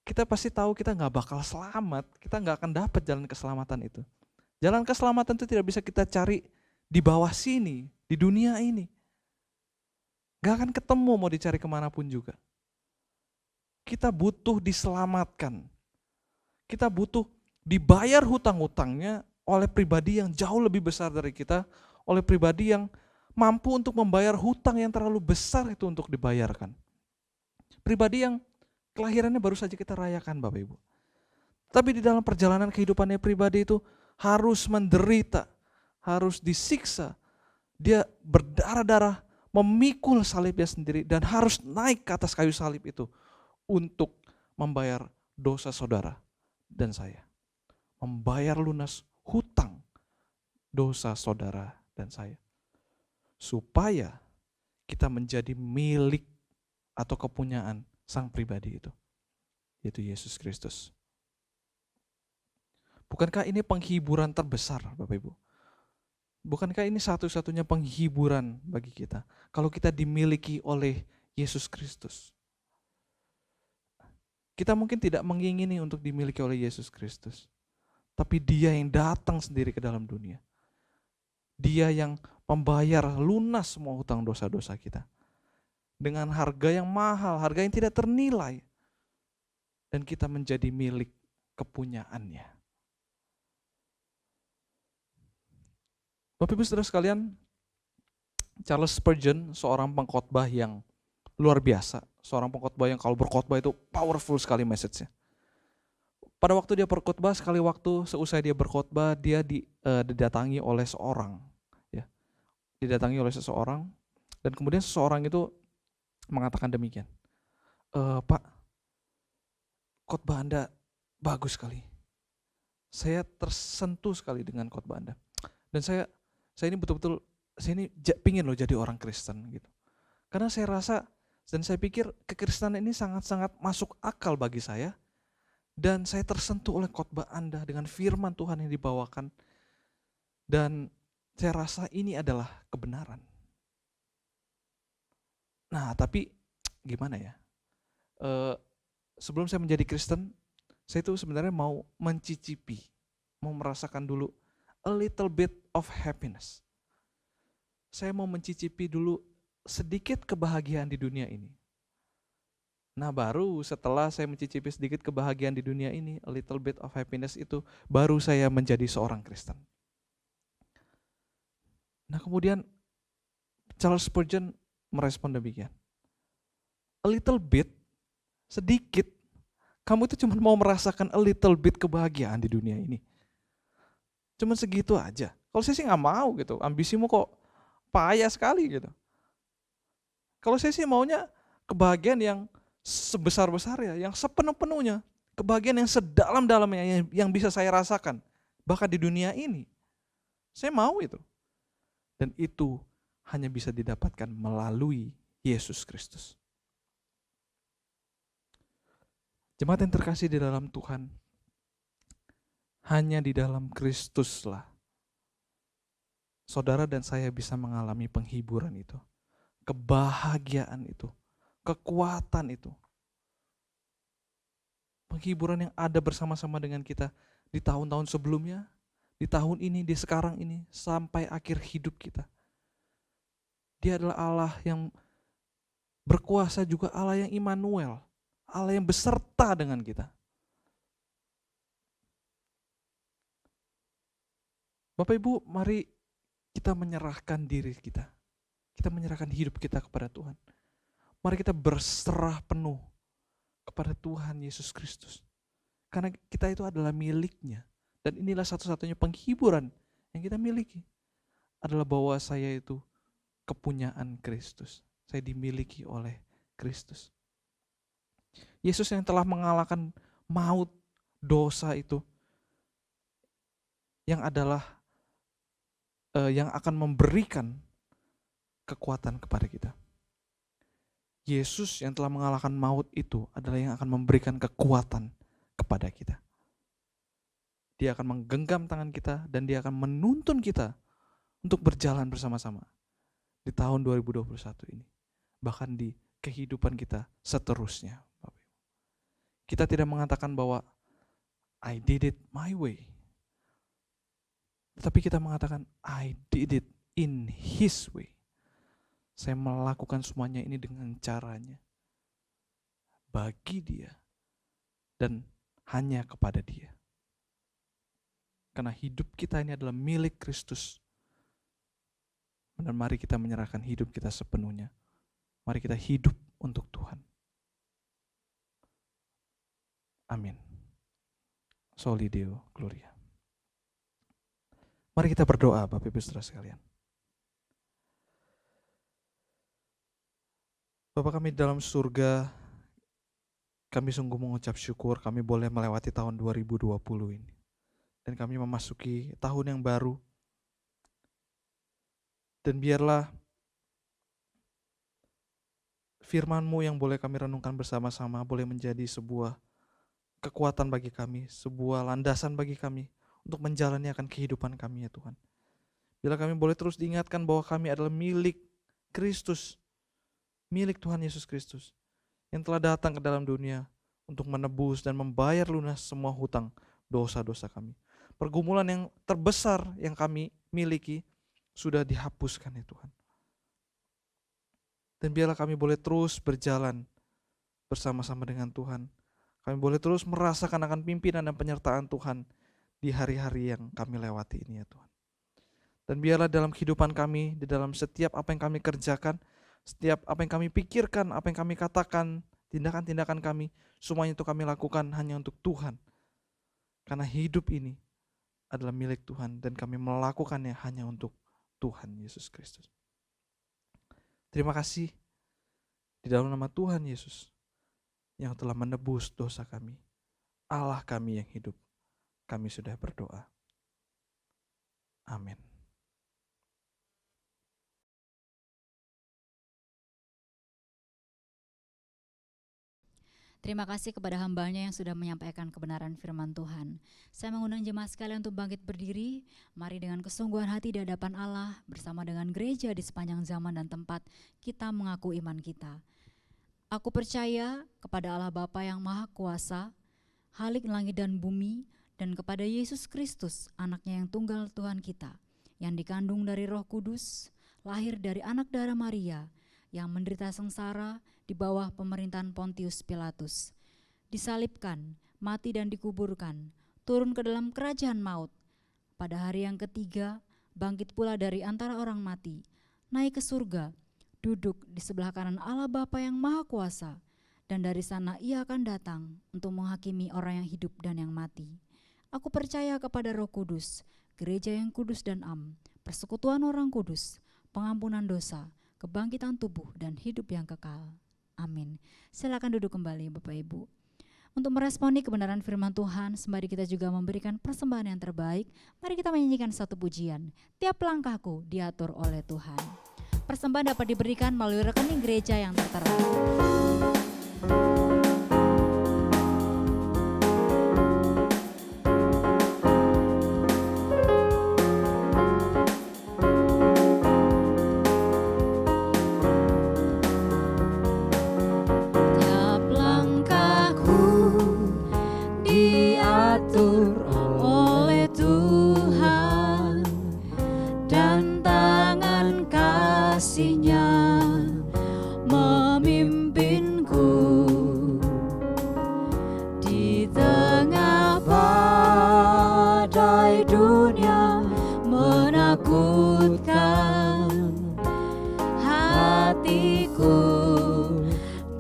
kita pasti tahu kita gak bakal selamat, kita gak akan dapat jalan keselamatan itu. Jalan keselamatan itu tidak bisa kita cari di bawah sini, di dunia ini. Gak akan ketemu mau dicari kemanapun juga. Kita butuh diselamatkan. Kita butuh dibayar hutang-hutangnya oleh pribadi yang jauh lebih besar dari kita, oleh pribadi yang mampu untuk membayar hutang yang terlalu besar itu untuk dibayarkan. Pribadi yang kelahirannya baru saja kita rayakan Bapak Ibu. Tapi di dalam perjalanan kehidupannya pribadi itu harus menderita, harus disiksa. Dia berdarah-darah, memikul salibnya sendiri dan harus naik ke atas kayu salib itu untuk membayar dosa saudara dan saya. Membayar lunas hutang dosa saudara dan saya. Supaya kita menjadi milik atau kepunyaan sang pribadi itu, yaitu Yesus Kristus. Bukankah ini penghiburan terbesar Bapak Ibu? Bukankah ini satu-satunya penghiburan bagi kita kalau kita dimiliki oleh Yesus Kristus? Kita mungkin tidak mengingini untuk dimiliki oleh Yesus Kristus. tapi Dia yang datang sendiri ke dalam dunia. Dia yang membayar lunas semua hutang dosa-dosa kita. Dengan harga yang mahal, harga yang tidak ternilai. Dan kita menjadi milik kepunyaannya. Bapak Ibu Saudara sekalian, Charles Spurgeon seorang pengkhotbah yang luar biasa. Seorang pengkhotbah yang kalau berkhotbah itu powerful sekali message-nya. Pada waktu dia berkhotbah, sekali waktu seusai dia berkhotbah, dia didatangi oleh seorang. Ya, didatangi oleh seseorang, dan kemudian seseorang itu mengatakan demikian. Pak, khotbah Anda bagus sekali. Saya tersentuh sekali dengan khotbah Anda. Dan saya ini betul-betul, saya ini pingin loh jadi orang Kristen gitu. Karena saya rasa, dan saya pikir kekristenan ini sangat-sangat masuk akal bagi saya. Dan saya tersentuh oleh khotbah Anda dengan firman Tuhan yang dibawakan. Dan saya rasa ini adalah kebenaran. Nah, tapi gimana ya? Sebelum saya menjadi Kristen, saya itu sebenarnya mau mencicipi, mau merasakan dulu a little bit of happiness. Saya mau mencicipi dulu sedikit kebahagiaan di dunia ini. Nah, baru setelah saya mencicipi sedikit kebahagiaan di dunia ini, a little bit of happiness itu, baru saya menjadi seorang Kristen. Nah, kemudian Charles Spurgeon merespon demikian. A little bit, sedikit, kamu itu cuma mau merasakan a little bit kebahagiaan di dunia ini. Cuma segitu aja. Kalau saya sih nggak mau gitu, ambisimu kok payah sekali gitu. Kalau saya sih maunya kebahagiaan yang sebesar-besarnya, yang sepenuh-penuhnya, kebahagiaan yang sedalam-dalamnya yang bisa saya rasakan, bahkan di dunia ini. Saya mau itu. Dan itu hanya bisa didapatkan melalui Yesus Kristus. Jemaat yang terkasih di dalam Tuhan, hanya di dalam Kristuslah saudara dan saya bisa mengalami penghiburan itu, kebahagiaan itu, kekuatan itu. Penghiburan yang ada bersama-sama dengan kita di tahun-tahun sebelumnya, di tahun ini, di sekarang ini, sampai akhir hidup kita. Dia adalah Allah yang berkuasa, juga Allah yang Immanuel, Allah yang beserta dengan kita. Bapak Ibu, mari kita menyerahkan diri kita. Kita menyerahkan hidup kita kepada Tuhan. Mari kita berserah penuh kepada Tuhan Yesus Kristus. Karena kita itu adalah miliknya. Dan inilah satu-satunya penghiburan yang kita miliki. Adalah bahwa saya itu kepunyaan Kristus. Saya dimiliki oleh Kristus. Yesus yang telah mengalahkan maut, dosa itu. Yang adalah yang akan memberikan kekuatan kepada kita. Yesus yang telah mengalahkan maut itu adalah yang akan memberikan kekuatan kepada kita. Dia akan menggenggam tangan kita dan dia akan menuntun kita untuk berjalan bersama-sama di tahun 2021 ini. Bahkan di kehidupan kita seterusnya. Kita tidak mengatakan bahwa I did it my way. Tetapi kita mengatakan I did it in His way. Saya melakukan semuanya ini dengan caranya. Bagi Dia. Dan hanya kepada Dia. Karena hidup kita ini adalah milik Kristus. Dan mari kita menyerahkan hidup kita sepenuhnya. Mari kita hidup untuk Tuhan. Amin. Soli Deo Gloria. Mari kita berdoa Bapak Ibu Saudara sekalian. Bapa kami dalam surga, kami sungguh mengucap syukur kami boleh melewati tahun 2020 ini. Dan kami memasuki tahun yang baru. Dan biarlah firman-Mu yang boleh kami renungkan bersama-sama boleh menjadi sebuah kekuatan bagi kami, sebuah landasan bagi kami untuk menjalani akan kehidupan kami ya Tuhan. Bila kami boleh terus diingatkan bahwa kami adalah milik Kristus, milik Tuhan Yesus Kristus, yang telah datang ke dalam dunia untuk menebus dan membayar lunas semua hutang dosa-dosa kami. pergumulan yang terbesar yang kami miliki sudah dihapuskan ya Tuhan. Dan biarlah kami boleh terus berjalan bersama-sama dengan Tuhan. Kami boleh terus merasakan akan pimpinan dan penyertaan Tuhan di hari-hari yang kami lewati ini ya Tuhan. Dan biarlah dalam kehidupan kami, di dalam setiap apa yang kami kerjakan, setiap apa yang kami pikirkan, apa yang kami katakan, tindakan-tindakan kami, semuanya itu kami lakukan hanya untuk Tuhan. Karena hidup ini adalah milik Tuhan dan kami melakukannya hanya untuk Tuhan Yesus Kristus. Terima kasih di dalam nama Tuhan Yesus yang telah menebus dosa kami. Allah kami yang hidup. Kami sudah berdoa. Amin. Terima kasih kepada hambanya yang sudah menyampaikan kebenaran firman Tuhan. Saya mengundang jemaat sekalian untuk bangkit berdiri. Mari dengan kesungguhan hati di hadapan Allah bersama dengan gereja di sepanjang zaman dan tempat kita mengaku iman kita. Aku percaya kepada Allah Bapa yang Maha Kuasa, Khalik langit dan bumi, dan kepada Yesus Kristus, anaknya yang tunggal Tuhan kita, yang dikandung dari Roh Kudus, lahir dari anak darah Maria, yang menderita sengsara di bawah pemerintahan Pontius Pilatus, disalibkan, mati dan dikuburkan, turun ke dalam kerajaan maut. Pada hari yang ketiga, bangkit pula dari antara orang mati, naik ke surga, duduk di sebelah kanan Allah Bapa yang Maha Kuasa, dan dari sana ia akan datang untuk menghakimi orang yang hidup dan yang mati. Aku percaya kepada Roh Kudus, gereja yang kudus dan am, persekutuan orang kudus, pengampunan dosa, kebangkitan tubuh dan hidup yang kekal. Amin. Silakan duduk kembali Bapak Ibu. Untuk meresponi kebenaran firman Tuhan, sembari kita juga memberikan persembahan yang terbaik, mari kita menyanyikan satu pujian. Tiap langkahku diatur oleh Tuhan. Persembahan dapat diberikan melalui rekening gereja yang tertera.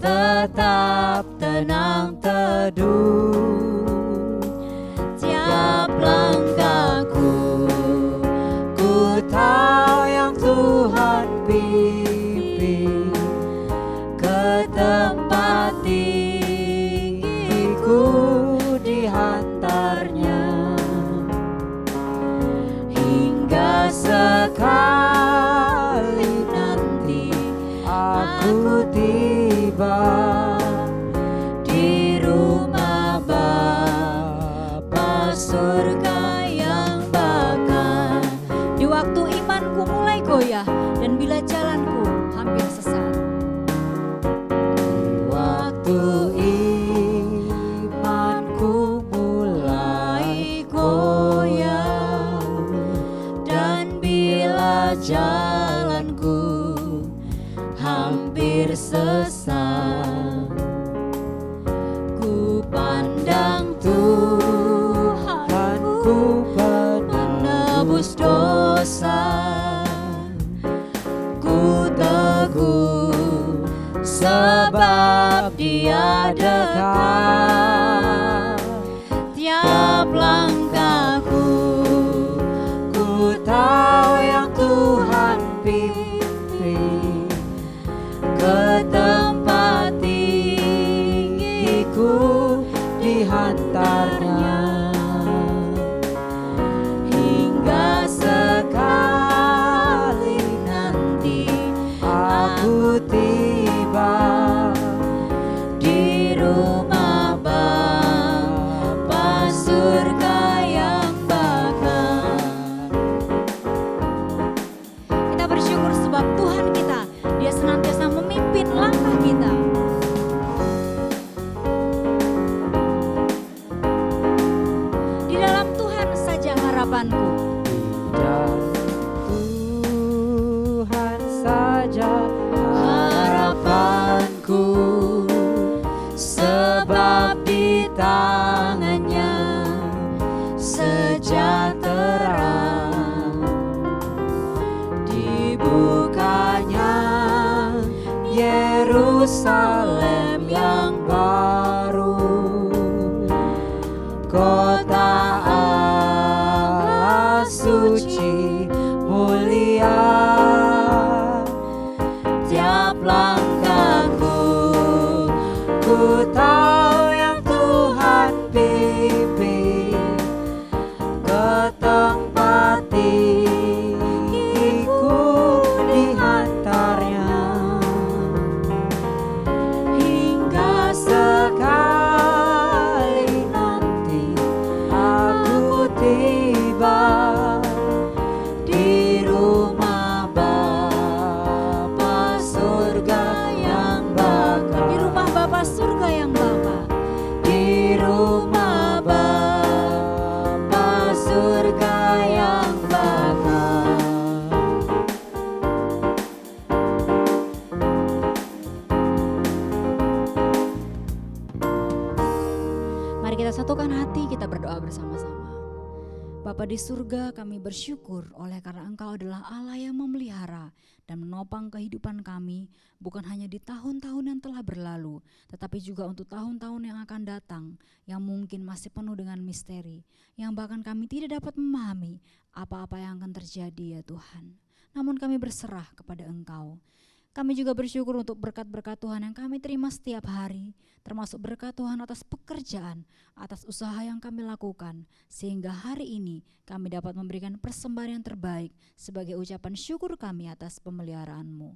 Tetap tenang teduh, tiap langkahku ku tahu yang Tuhan pimpin ke tempat tinggiku dihantarnya, hingga sekali nanti aku tiba di rumah Bapa surga yang bakal. Di waktu imanku mulai goyah dan bila jalanku hampir sesat, di waktu imanku mulai goyah dan bila jalanku hampir sesat, ku pandang Tuhanku menebus dosa, ku teguh sebab Dia dekat. Tiap langkahku ku tahu yang Tuhan pimpin ke tempat tinggiku dihantarnya, hingga sekali nanti aku tiba di rumah Bapa surga yang bakal. Kita bersyukur sebab Tuhan kita, Dia senantiasa memimpin langkah kita. Di dalam Tuhan saja harapanku. Dan Tuhan saja harapanku, sebab di tangannya sejahtera, dibukanya Yerusalem yang baru, kota Allah suci mulia. Tiap langkahku ku tahu yang Tuhan pimpin ke tempat tinggiku diantarnya, hingga sekali nanti aku tiba di rumah Bapa surga yang bakal, Di rumah Bapa surga yang bakal. di rumah Bapa surga yang bakal. Mari kita satukan hati, kita berdoa bersama-sama. Bapa di surga, kami bersyukur oleh karena Engkau adalah Allah yang memelihara dan menopang kehidupan kami, bukan hanya di tahun-tahun yang telah berlalu, tetapi juga untuk tahun-tahun yang akan datang, yang mungkin masih penuh dengan misteri, yang bahkan kami tidak dapat memahami apa-apa yang akan terjadi ya Tuhan. Namun kami berserah kepada Engkau. Kami juga bersyukur untuk berkat-berkat Tuhan yang kami terima setiap hari, termasuk berkat Tuhan atas pekerjaan, atas usaha yang kami lakukan, sehingga hari ini kami dapat memberikan persembahan yang terbaik sebagai ucapan syukur kami atas pemeliharaan-Mu.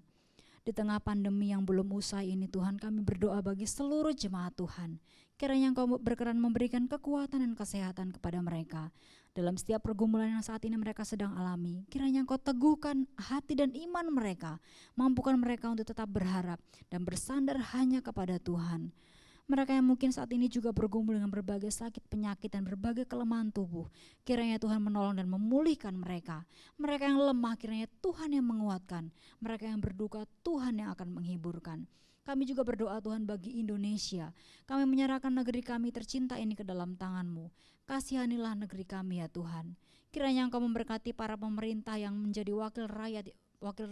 Di tengah pandemi yang belum usai ini Tuhan, kami berdoa bagi seluruh jemaat Tuhan. Kiranya Engkau berkenan memberikan kekuatan dan kesehatan kepada mereka dalam setiap pergumulan yang saat ini mereka sedang alami. Kiranya Engkau teguhkan hati dan iman mereka, mampukan mereka untuk tetap berharap dan bersandar hanya kepada Tuhan. Mereka yang mungkin saat ini juga bergumul dengan berbagai sakit, penyakit, dan berbagai kelemahan tubuh, kiranya Tuhan menolong dan memulihkan mereka. Mereka yang lemah, kiranya Tuhan yang menguatkan. Mereka yang berduka, Tuhan yang akan menghiburkan. Kami juga berdoa Tuhan bagi Indonesia. Kami menyerahkan negeri kami tercinta ini ke dalam tangan-Mu. Kasihanilah negeri kami ya Tuhan. Kiranya Engkau memberkati para pemerintah yang menjadi wakil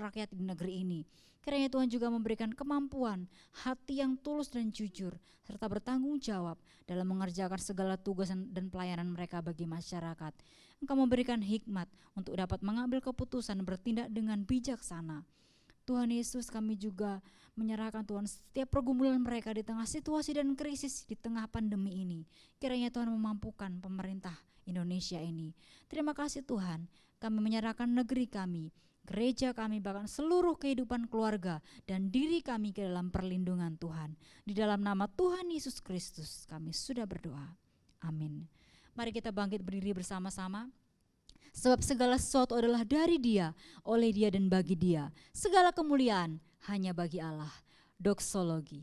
rakyat di negeri ini. Kiranya Tuhan juga memberikan kemampuan, hati yang tulus dan jujur, serta bertanggung jawab dalam mengerjakan segala tugas dan pelayanan mereka bagi masyarakat. Engkau memberikan hikmat untuk dapat mengambil keputusan dan bertindak dengan bijaksana. Tuhan Yesus, kami juga menyerahkan Tuhan setiap pergumulan mereka di tengah situasi dan krisis di tengah pandemi ini. Kiranya Tuhan memampukan pemerintah Indonesia ini. Terima kasih Tuhan, kami menyerahkan negeri kami, gereja kami, bahkan seluruh kehidupan keluarga dan diri kami ke dalam perlindungan Tuhan. Di dalam nama Tuhan Yesus Kristus kami sudah berdoa. Amin. Mari kita bangkit berdiri bersama-sama. Sebab segala sesuatu adalah dari Dia, oleh Dia dan bagi Dia. Segala kemuliaan hanya bagi Allah. Doksologi.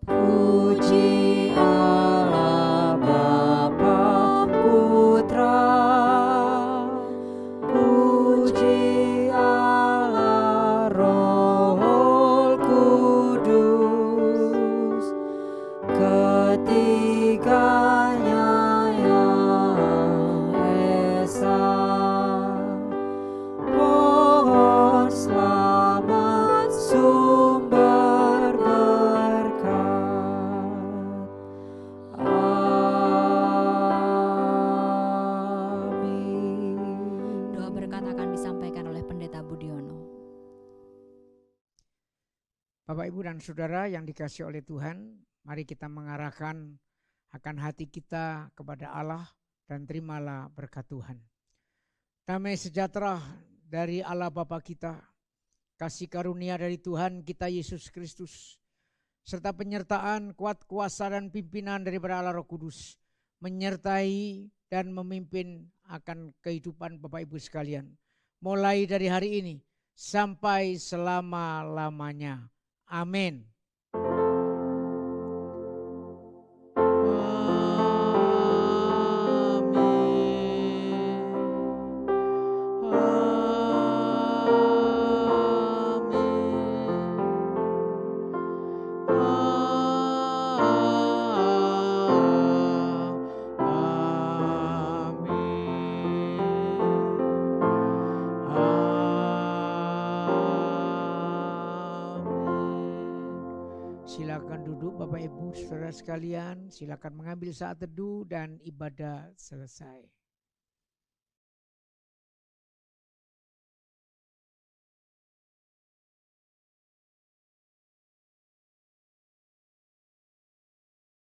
Puji Allah Bapa Putra, puji Allah Roh Kudus, ketiganya yang esa. Pohon selamat sumber berkat. Amin. Doa berkat akan disampaikan oleh Pendeta Budiono. Bapak, Ibu, dan Saudara yang dikasihi oleh Tuhan, mari kita mengarahkan akan hati kita kepada Allah dan terimalah berkat Tuhan. Damai sejahtera dari Allah Bapa kita, kasih karunia dari Tuhan kita Yesus Kristus, serta penyertaan kuat kuasa dan pimpinan daripada Allah Roh Kudus, menyertai dan memimpin akan kehidupan Bapak Ibu sekalian, mulai dari hari ini sampai selama-lamanya. Amin. Silakan duduk Bapak Ibu Saudara sekalian, silakan mengambil saat teduh dan ibadah selesai.